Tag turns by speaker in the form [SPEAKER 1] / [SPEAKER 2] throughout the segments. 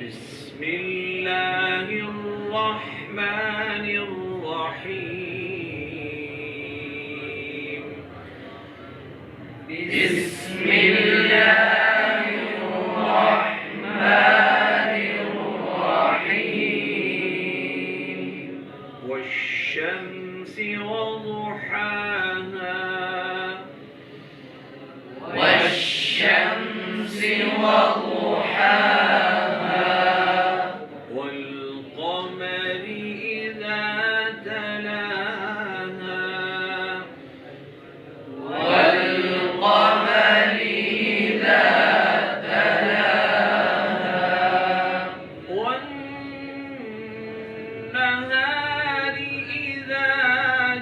[SPEAKER 1] بسم الله الرحمن الرحيم. بسم الله الرحمن الرحيم. والشمس وضحاها والشمس وضحاها والقمر إذا تلاها والقمر إذا تلاها والنهار إذا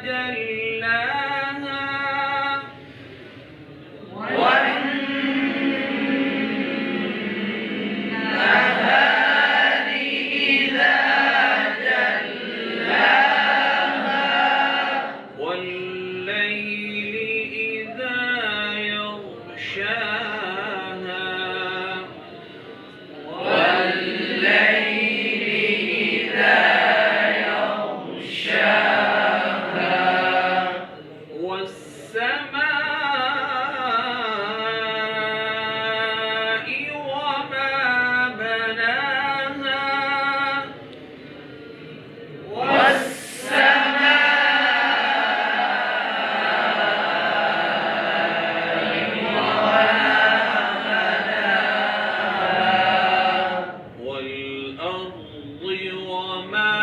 [SPEAKER 1] جلاها والليل إذا يغشاها والليل إذا يغشاها والسماء وما بناها والأرض وما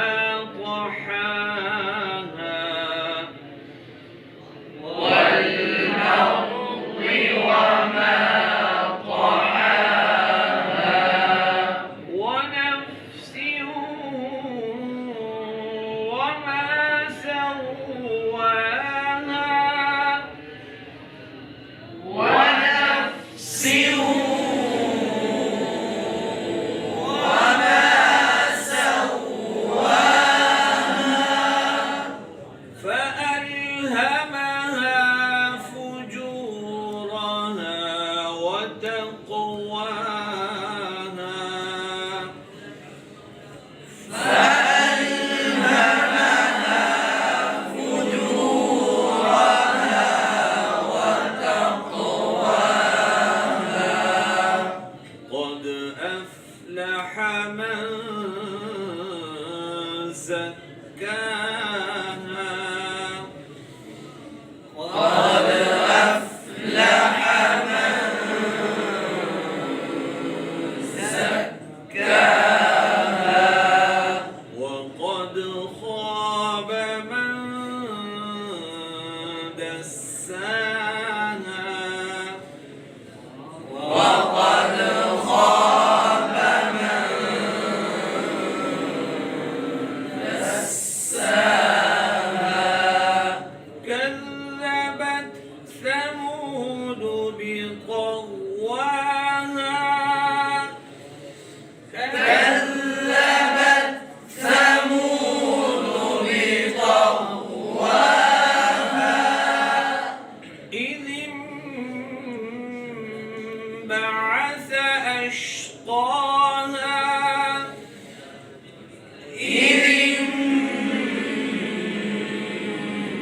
[SPEAKER 1] طحاها والأرض وما طحاها ونفس وما سواها ونفس فألهمها فجورها وتقواها فألهمها فجورها وتقواها قد أفلح من زكاها قد أفلح من زكاها وقد خاب من دساها وقد خاب من دساها كذبت ثمود بطغواها كذبت ثمود بطغواها إذ انبعث أشقاها إذ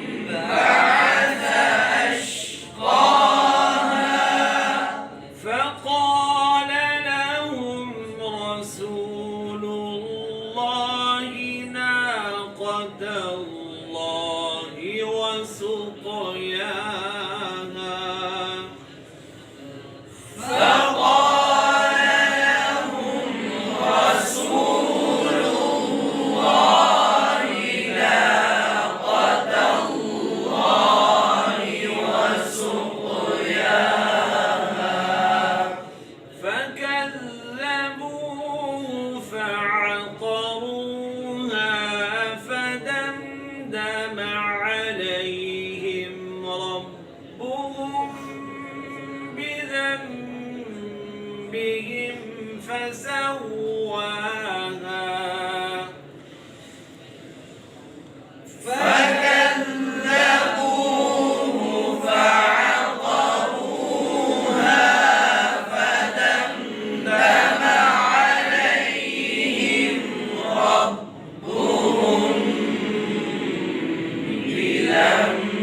[SPEAKER 1] انبعث أشقاها فقال لهم رسول الله ناقة الله وسقياها فقال لهم رسول الله ناقة الله وسقياها فكذبوه فعقروها فدمدم عليهم ربهم بذنبهم فسواها فكذبوه فعقروها فدمدم عليهم لم